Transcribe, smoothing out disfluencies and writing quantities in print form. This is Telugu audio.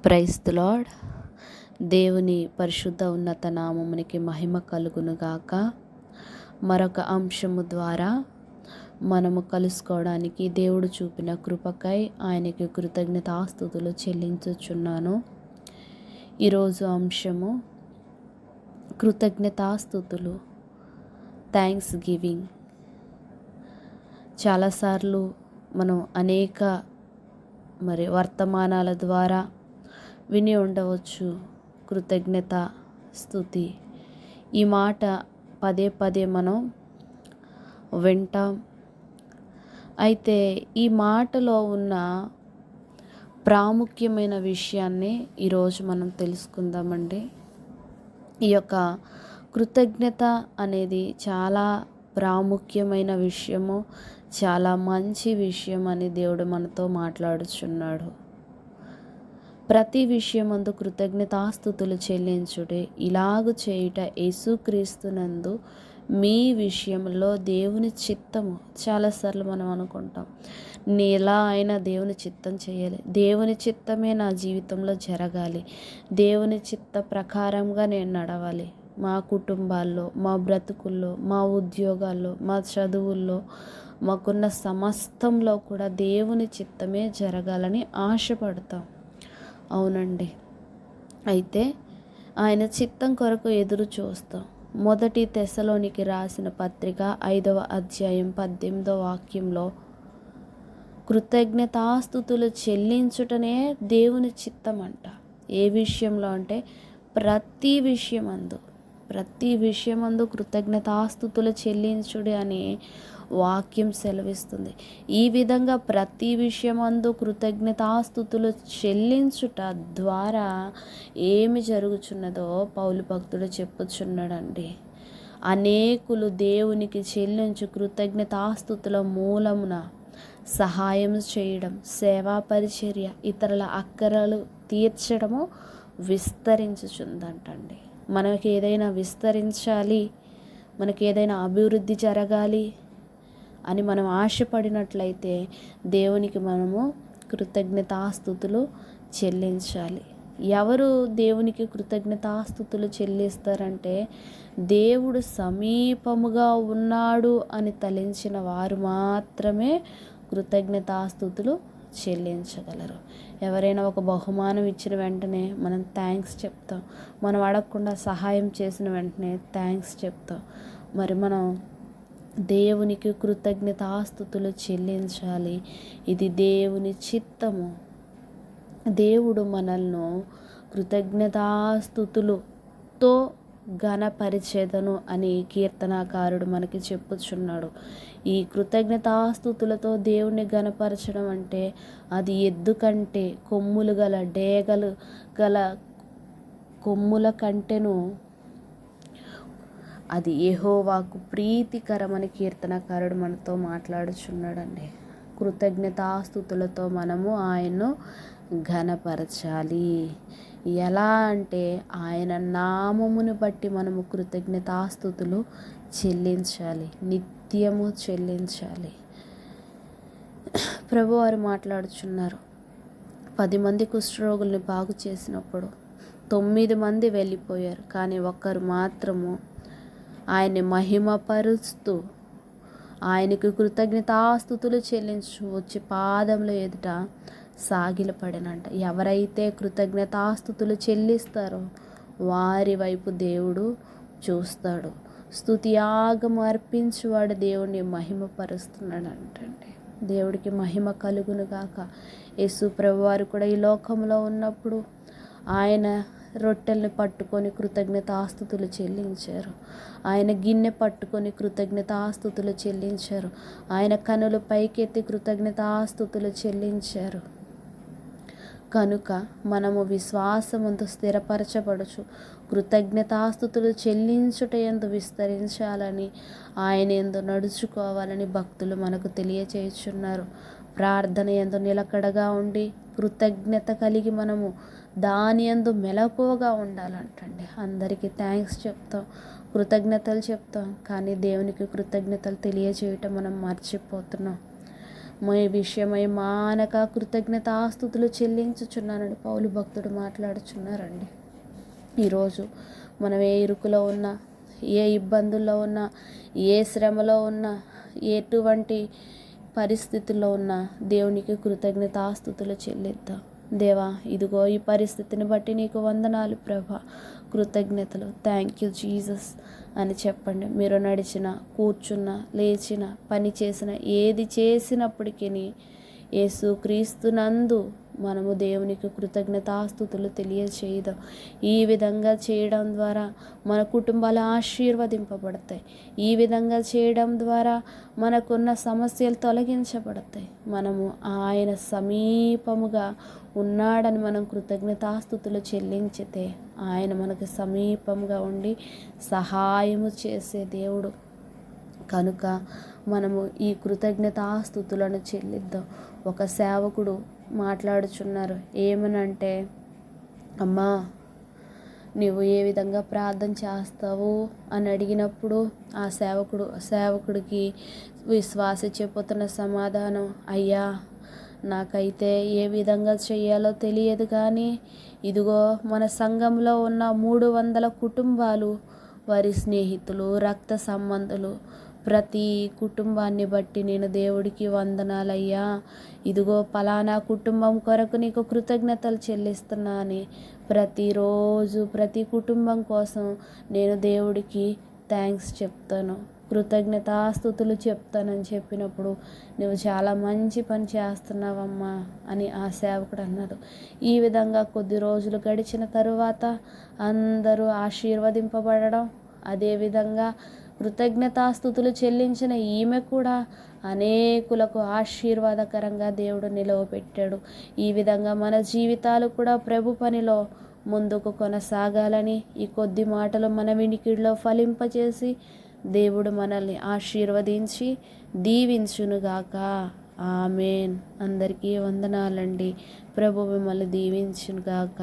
Praise the lord. దేవుని పరిశుద్ధ ఉన్నత నామమునికి మహిమ కలుగునుగాక. మరొక అంశము ద్వారా మనము కలుసుకోవడానికి దేవుడు చూపిన కృపకై ఆయనకి కృతజ్ఞతాస్తుతులు చెల్లించుచున్నాను. ఈరోజు అంశము కృతజ్ఞతాస్తుతులు, థ్యాంక్స్ గివింగ్. చాలాసార్లు మనం అనేక వర్తమానాల ద్వారా విని ఉండవచ్చు కృతజ్ఞత స్తుతి. ఈ మాట పదే పదే మనం వింటాం. అయితే ఈ మాటలో ఉన్న ప్రాముఖ్యమైన విషయాన్ని ఈరోజు మనం తెలుసుకుందామండి. ఈ యొక్క కృతజ్ఞత అనేది చాలా ప్రాముఖ్యమైన విషయము, చాలా మంచి విషయం అని దేవుడు మనతో మాట్లాడుచున్నాడు. ప్రతి విషయమందు కృతజ్ఞతాస్తుతులు చెల్లించుటే, ఇలాగు చేయుట యేసుక్రీస్తునందు మీ విషయంలో దేవుని చిత్తము. చాలాసార్లు మనం అనుకుంటాం, నేను ఎలా అయినా దేవుని చిత్తం చేయాలి, దేవుని చిత్తమే నా జీవితంలో జరగాలి, దేవుని చిత్త ప్రకారంగా నేను నడవాలి. మా కుటుంబాల్లో, మా బ్రతుకుల్లో, మా ఉద్యోగాల్లో, మా చదువుల్లో, మాకున్న సమస్తంలో కూడా దేవుని చిత్తమే జరగాలని ఆశపడతాం. అవునండి. అయితే ఆయన చిత్తం కొరకు ఎదురు చూస్తాం. మొదటి తెస్సలోనికి రాసిన పత్రిక 5వ అధ్యాయం 18వ వాక్యంలో కృతజ్ఞతాస్తుతులు చెల్లించుటనే దేవుని చిత్తం అంట. ఏ విషయంలో అంటే ప్రతి విషయమందు కృతజ్ఞతాస్తుతులు చెల్లించుడి అని వాక్యం సెలవిస్తుంది. ఈ విధంగా ప్రతి విషయమందు కృతజ్ఞతాస్తుతులు చెల్లించుట ద్వారా ఏమి జరుగుచున్నదో పౌలు భక్తుడు చెప్పుచున్నాడండి. అనేకులు దేవునికి చెల్లించు కృతజ్ఞతాస్తుతుల మూలమున సహాయం చేయడం, సేవా పరిచర్య, ఇతరుల అక్కరలు తీర్చడము విస్తరించుచుందంటండి. మనకి ఏదైనా విస్తరించాలి, మనకి ఏదైనా అభివృద్ధి జరగాలి అని మనం ఆశపడినట్లయితే దేవునికి మనము కృతజ్ఞతాస్తుతులు చెల్లించాలి. ఎవరు దేవునికి కృతజ్ఞతాస్తుతులు చెల్లిస్తారంటే, దేవుడు సమీపముగా ఉన్నాడు అని తలంచిన వారు మాత్రమే కృతజ్ఞతాస్తుతులు చెల్లించగలరు. ఎవరైనా ఒక బహుమానం ఇచ్చిన వెంటనే మనం థ్యాంక్స్ చెప్తాం. మనం అడగకుండా సహాయం చేసిన వెంటనే థ్యాంక్స్ చెప్తాం. మరి మనం దేవునికి కృతజ్ఞతాస్తుతులు చెల్లించాలి. ఇది దేవుని చిత్తము. దేవుడు మనల్ని కృతజ్ఞతాస్తుతులతో ఘనపరిచెదను అని కీర్తనాకారుడు మనకి చెప్పుచున్నాడు. ఈ కృతజ్ఞతాస్తుతులతో దేవుణ్ణి ఘనపరచడం అంటే అది ఎద్దు కంటే, కొమ్ములు గల డేగలు గల కొమ్ముల కంటెను అది యెహోవాకు ప్రీతికరమని కీర్తనకారుడు మనతో మాట్లాడుచున్నాడండి. కృతజ్ఞతాస్తుతులతో మనము ఆయన్ను ఘనపరచాలి. ఎలా అంటే ఆయన నామమును బట్టి మనము కృతజ్ఞతాస్తుతులు చెల్లించాలి, నిత్యము చెల్లించాలి. ప్రభువారు మాట్లాడుచున్నారు. 10 మంది కుష్ఠరోగుల్ని బాగు చేసినప్పుడు 9 మంది వెళ్ళిపోయారు, కానీ ఒక్కరు మాత్రము ఆయన్ని మహిమపరుస్తూ ఆయనకు కృతజ్ఞతాస్తుతులు చెల్లించు వచ్చి పాదముల ఎదుట సాగిలపడినంట. ఎవరైతే కృతజ్ఞతాస్తుతులు చెల్లిస్తారో వారి వైపు దేవుడు చూస్తాడు. స్తుతియాగము అర్పించువాడు దేవుడిని మహిమపరుస్తున్నాడు అంటండి. దేవుడికి మహిమ కలుగును గాక. యేసు ప్రభువారు కూడా ఈ లోకంలో ఉన్నప్పుడు ఆయన రొట్టెల్ని పట్టుకొని కృతజ్ఞతాస్తుతులు చెల్లించారు. ఆయన గిన్నె పట్టుకొని కృతజ్ఞతాస్తుతులు చెల్లించారు. ఆయన కనులు పైకెత్తి కృతజ్ఞతాస్తుతులు చెల్లించారు. కనుక మనము విశ్వాసముందు స్థిరపరచబడుచు కృతజ్ఞతాస్తుతులు చెల్లించుట యందు విస్తరించాలని, ఆయన యందు నడుచుకోవాలని భక్తులు మనకు తెలియచేయుచున్నారు. ప్రార్థన యందు నిలకడగా ఉండి కృతజ్ఞత కలిగి మనము దాని యందు మెలకువగా ఉండాలంటండి. అందరికీ థ్యాంక్స్ చెప్తాం, కృతజ్ఞతలు చెప్తాం, కానీ దేవునికి కృతజ్ఞతలు తెలియచేయటం మనం మర్చిపోతున్నాం. మా విషయమై మానక కృతజ్ఞతాస్తుతులు చెల్లించుచున్నానని పౌలు భక్తుడు మాట్లాడుచున్నారండి. ఈరోజు మనం ఏ ఇరుకులో ఉన్నా, ఏ ఇబ్బందుల్లో ఉన్నా, ఏ శ్రమలో ఉన్నా, ఎటువంటి పరిస్థితుల్లో ఉన్నా దేవునికి కృతజ్ఞతాస్తుతులు చెల్లిద్దాం. దేవా, ఇదిగో ఈ పరిస్థితిని బట్టి నీకు వందనాలు ప్రభా, కృతజ్ఞతలు, థ్యాంక్ యూ జీసస్ అని చెప్పండి. మీరు నడిచిన, కూర్చున్న, లేచిన, పని చేసిన, ఏది చేసినప్పటికీ యేసు క్రీస్తునందు మనము దేవునికి కృతజ్ఞతాస్తుతులు తెలియచేయదాం. ఈ విధంగా చేయడం ద్వారా మన కుటుంబాలు ఆశీర్వదింపబడతాయి. ఈ విధంగా చేయడం ద్వారా మనకున్న సమస్యలు తొలగించబడతాయి. మనము ఆయన సమీపముగా ఉన్నాడని మనం కృతజ్ఞతాస్తుతులు చెల్లించితే ఆయన మనకు సమీపంగా ఉండి సహాయము చేసే దేవుడు కనుక మనము ఈ కృతజ్ఞతాస్తుతులను చెల్లిద్దాం. ఒక సేవకుడు మాట్లాడుచున్నారు. ఏమనంటే, అమ్మా నీవు ఏ విధంగా ప్రార్థన చేస్తావు అని అడిగినప్పుడు ఆ సేవకుడికి విశ్వాసి చెప్పుతున్న సమాధానం, అయ్యా నాకైతే ఏ విధంగా చేయాలో తెలియదు, కానీ ఇదిగో మన సంఘంలో ఉన్న 300 కుటుంబాలు, వారి స్నేహితులు, రక్త సంబంధులు, ప్రతి కుటుంబాన్ని బట్టి నేను దేవుడికి వందనాలయ్యా, ఇదిగో పలానా కుటుంబం కొరకు నీకు కృతజ్ఞతలు చెల్లిస్తున్నా అని ప్రతిరోజు ప్రతి కుటుంబం కోసం నేను దేవుడికి థ్యాంక్స్ చెప్తాను, కృతజ్ఞతాస్తుతులు చెప్తానని చెప్పినప్పుడు నువ్వు చాలా మంచి పని చేస్తున్నావమ్మా అని ఆ సేవకుడు అన్నాడు. ఈ విధంగా కొద్ది రోజులు గడిచిన తరువాత అందరూ ఆశీర్వదింపబడడం, అదేవిధంగా కృతజ్ఞతాస్తుతులు చెల్లించిన ఈమె కూడా అనేకులకు ఆశీర్వాదకరంగా దేవుడు నిలవబెట్టాడు. ఈ విధంగా మన జీవితాలు కూడా ప్రభు పనిలో ముందుకు కొనసాగాలని ఈ కొద్ది మాటలు మన వినికిడిలో ఫలింపచేసి దేవుడు మనల్ని ఆశీర్వదించి దీవించునుగాక. ఆమేన్. అందరికీ వందనాలండి. ప్రభు మిమ్మల్ని దీవించునుగాక.